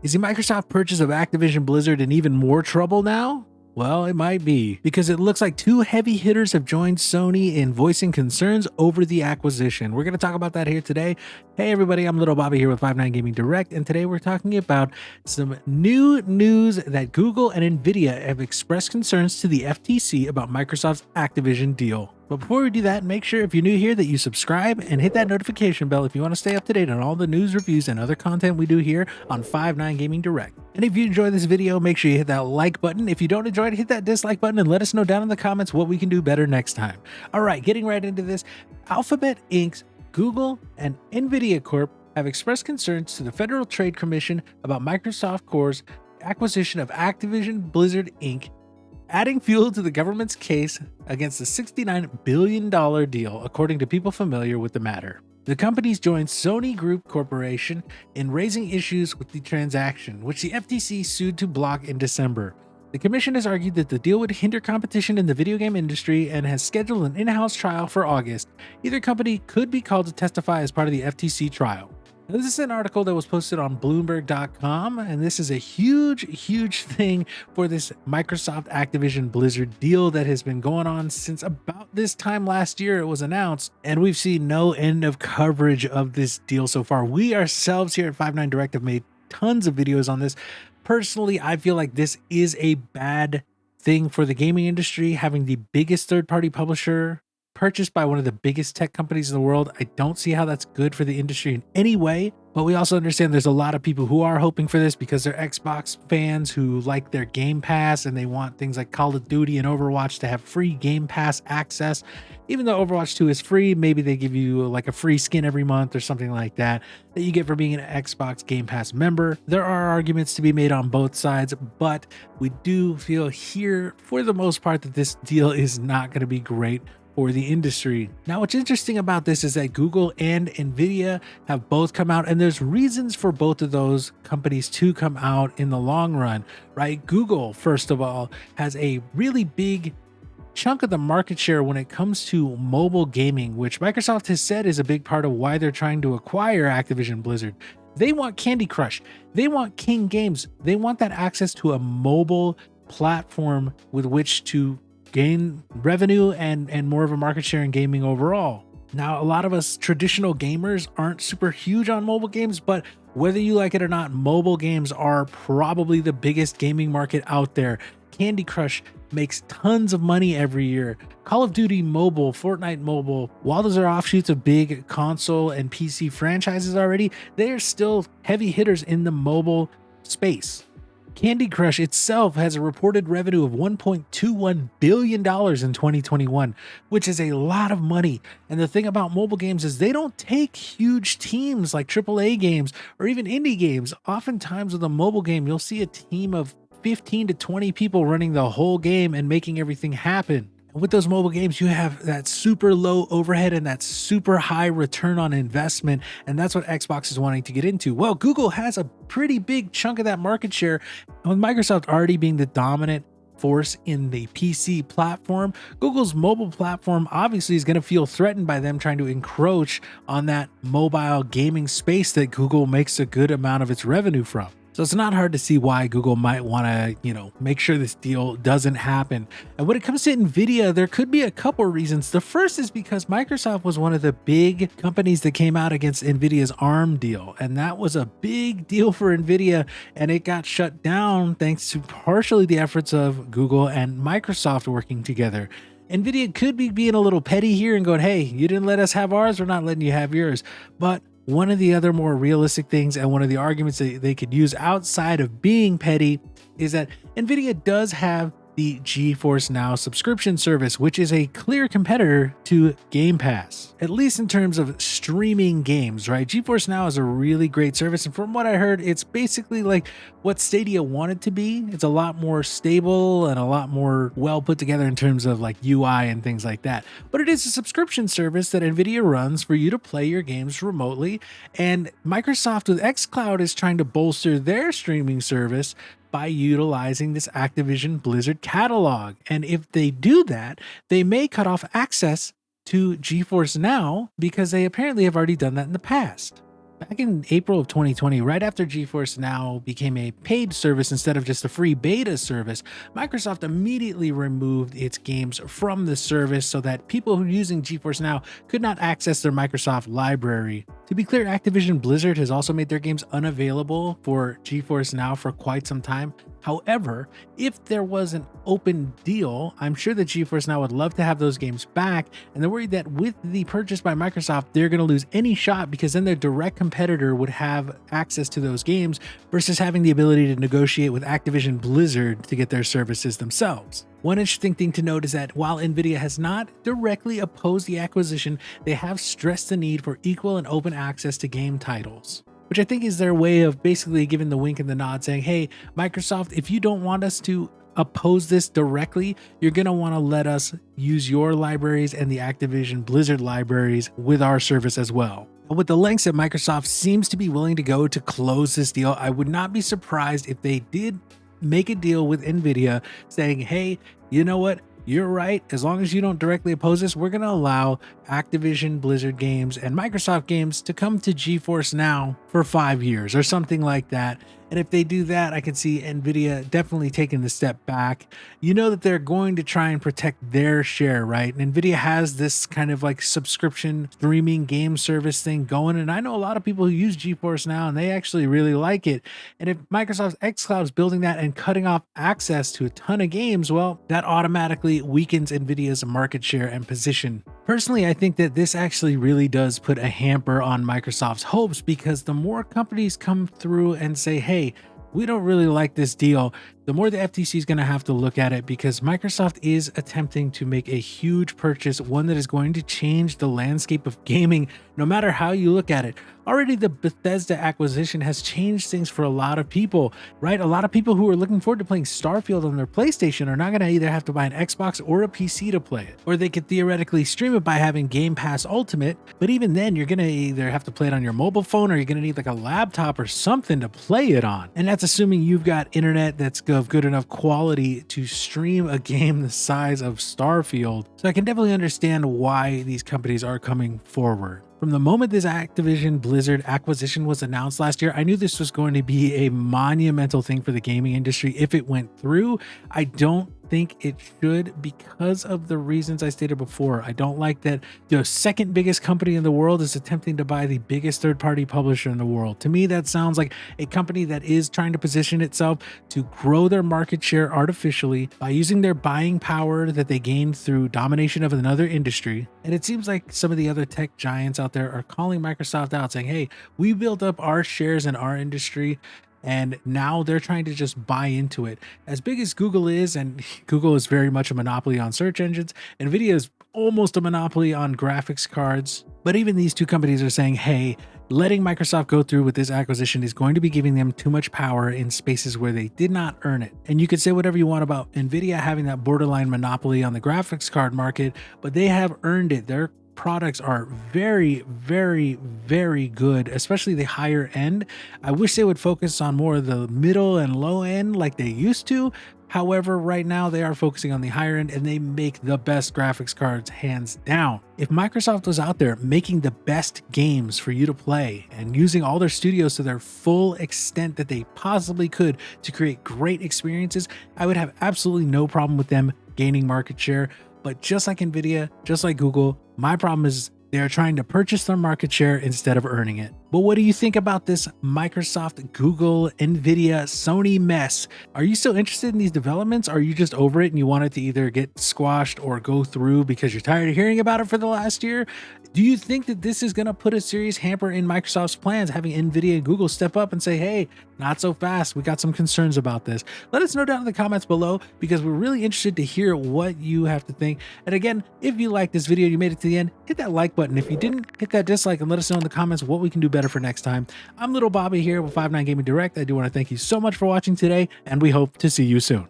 Is the Microsoft purchase of Activision Blizzard in even more trouble now? Well, it might be, because it looks like two heavy hitters have joined Sony in voicing concerns over the acquisition. We're going to talk about that here today. Hey everybody, I'm Little Bobby here with 59 Gaming Direct, and today we're talking about some new news that Google and Nvidia have expressed concerns to the FTC about Microsoft's Activision deal. But before we do that, make sure if you're new here that you subscribe and hit that notification bell if you want to stay up to date on all the news, reviews, and other content we do here on 59 Gaming Direct. And if you enjoy this video, make sure you hit that like button. If you don't enjoy it, hit that dislike button and let us know down in the comments what we can do better next time. All right, getting right into this. Alphabet Inc., Google, and Nvidia Corp have expressed concerns to the Federal Trade Commission about Microsoft Corp's acquisition of Activision Blizzard Inc., adding fuel to the government's case against the $69 billion deal, according to people familiar with the matter. The companies joined Sony Group Corporation in raising issues with the transaction, which the FTC sued to block in December. The commission has argued that the deal would hinder competition in the video game industry and has scheduled an in-house trial for August. Either company could be called to testify as part of the FTC trial. Now, this is an article that was posted on Bloomberg.com, and this is a huge thing for this Microsoft Activision Blizzard deal that has been going on since about this time last year it was announced, and we've seen no end of coverage of this deal so far. We ourselves here at 59 Direct have made tons of videos on this. Personally, I feel like this is a bad thing for the gaming industry, having the biggest third-party publisher purchased by one of the biggest tech companies in the world. I don't see how that's good for the industry in any way, but we also understand there's a lot of people who are hoping for this because they're Xbox fans who like their Game Pass and they want things like Call of Duty and Overwatch to have free Game Pass access. Even though Overwatch 2 is free, maybe they give you like a free skin every month or something like that you get for being an Xbox Game Pass member. There are arguments to be made on both sides, but we do feel here for the most part that this deal is not going to be great for the industry. Now, what's interesting about this is that Google and Nvidia have both come out, and there's reasons for both of those companies to come out in the long run, right? Google, first of all, has a really big chunk of the market share when it comes to mobile gaming, which Microsoft has said is a big part of why they're trying to acquire Activision Blizzard. They want Candy Crush. They want King Games. They want that access to a mobile platform with which to gain revenue and more of a market share in gaming overall. Now, a lot of us traditional gamers aren't super huge on mobile games, but whether you like it or not, mobile games are probably the biggest gaming market out there. Candy Crush makes tons of money every year. Call of Duty Mobile, Fortnite Mobile, while those are offshoots of big console and PC franchises already, they are still heavy hitters in the mobile space. Candy Crush itself has a reported revenue of $1.21 billion in 2021, which is a lot of money. And the thing about mobile games is they don't take huge teams like AAA games or even indie games. Oftentimes with a mobile game, you'll see a team of 15 to 20 people running the whole game and making everything happen. With those mobile games, you have that super low overhead and that super high return on investment, and that's what Xbox is wanting to get into. Well, Google has a pretty big chunk of that market share, and with Microsoft already being the dominant force in the PC platform, Google's mobile platform obviously is going to feel threatened by them trying to encroach on that mobile gaming space that Google makes a good amount of its revenue from. So it's not hard to see why Google might want to, make sure this deal doesn't happen. And when it comes to Nvidia, there could be a couple reasons. The first is because Microsoft was one of the big companies that came out against Nvidia's ARM deal. And that was a big deal for Nvidia, and it got shut down thanks to partially the efforts of Google and Microsoft working together. Nvidia could be being a little petty here and going, hey, you didn't let us have ours, we're not letting you have yours. But one of the other more realistic things and one of the arguments that they could use outside of being petty is that Nvidia does have the GeForce Now subscription service, which is a clear competitor to Game Pass, at least in terms of streaming games, right? GeForce Now is a really great service, and from what I heard, it's basically like what Stadia wanted to be. It's a lot more stable and a lot more well put together in terms of like UI and things like that. But it is a subscription service that Nvidia runs for you to play your games remotely, and Microsoft with xCloud is trying to bolster their streaming service by utilizing this Activision Blizzard catalog. And if they do that, they may cut off access to GeForce Now because they apparently have already done that in the past. Back in April of 2020, right after GeForce Now became a paid service instead of just a free beta service, Microsoft immediately removed its games from the service so that people who are using GeForce Now could not access their Microsoft library. To be clear, Activision Blizzard has also made their games unavailable for GeForce Now for quite some time. However, if there was an open deal, I'm sure that GeForce Now would love to have those games back, and they're worried that with the purchase by Microsoft, they're going to lose any shot because then their direct competitor would have access to those games versus having the ability to negotiate with Activision Blizzard to get their services themselves. One interesting thing to note is that while Nvidia has not directly opposed the acquisition, they have stressed the need for equal and open access to game titles, which I think is their way of basically giving the wink and the nod saying, hey, Microsoft, if you don't want us to oppose this directly, you're going to want to let us use your libraries and the Activision Blizzard libraries with our service as well. With the lengths that Microsoft seems to be willing to go to close this deal, I would not be surprised if they did make a deal with Nvidia saying, hey, you know what? You're right. As long as you don't directly oppose this, we're going to allow Activision Blizzard games and Microsoft games to come to GeForce Now for 5 years or something like that. And if they do that, I can see Nvidia definitely taking the step back. You know that they're going to try and protect their share, right? And Nvidia has this kind of like subscription streaming game service thing going. And I know a lot of people who use GeForce Now and they actually really like it. And if Microsoft's xCloud is building that and cutting off access to a ton of games, well, that automatically weakens Nvidia's market share and position. Personally, I think that this actually really does put a hamper on Microsoft's hopes because the more companies come through and say, hey, we don't really like this deal, the more the FTC is going to have to look at it because Microsoft is attempting to make a huge purchase, one that is going to change the landscape of gaming no matter how you look at it. Already the Bethesda acquisition has changed things for a lot of people, right? A lot of people who are looking forward to playing Starfield on their PlayStation are not going to either have to buy an Xbox or a PC to play it, or they could theoretically stream it by having Game Pass Ultimate, but even then you're going to either have to play it on your mobile phone or you're going to need like a laptop or something to play it on. And that's assuming you've got internet that's of good enough quality to stream a game the size of Starfield. So I can definitely understand why these companies are coming forward. From the moment this Activision Blizzard acquisition was announced last year, I knew this was going to be a monumental thing for the gaming industry if it went through. I don't think it should because of the reasons I stated before. I don't like that the second biggest company in the world is attempting to buy the biggest third-party publisher in the world. To me, that sounds like a company that is trying to position itself to grow their market share artificially by using their buying power that they gained through domination of another industry. And it seems like some of the other tech giants out there are calling Microsoft out saying, hey, we built up our shares in our industry, and now they're trying to just buy into it. As big as Google is, and Google is very much a monopoly on search engines, Nvidia is almost a monopoly on graphics cards. But even these two companies are saying, hey, letting Microsoft go through with this acquisition is going to be giving them too much power in spaces where they did not earn it. And you could say whatever you want about Nvidia having that borderline monopoly on the graphics card market, but they have earned it. Their products are very, very, very good, especially the higher end. I wish they would focus on more of the middle and low end like they used to. However, right now they are focusing on the higher end and they make the best graphics cards hands down. If Microsoft was out there making the best games for you to play and using all their studios to their full extent that they possibly could to create great experiences, I would have absolutely no problem with them gaining market share. But just like Nvidia, just like Google, my problem is they are trying to purchase their market share instead of earning it. But what do you think about this Microsoft, Google, Nvidia, Sony mess? Are you still interested in these developments? Or are you just over it and you want it to either get squashed or go through because you're tired of hearing about it for the last year? Do you think that this is going to put a serious hamper in Microsoft's plans, having Nvidia and Google step up and say, hey, not so fast. We got some concerns about this. Let us know down in the comments below because we're really interested to hear what you have to think. And again, if you like this video, you made it to the end, hit that like button. If you didn't, hit that dislike and let us know in the comments what we can do better for next time. I'm Little Bobby here with 59 Gaming Direct. I do want to thank you so much for watching today, and we hope to see you soon.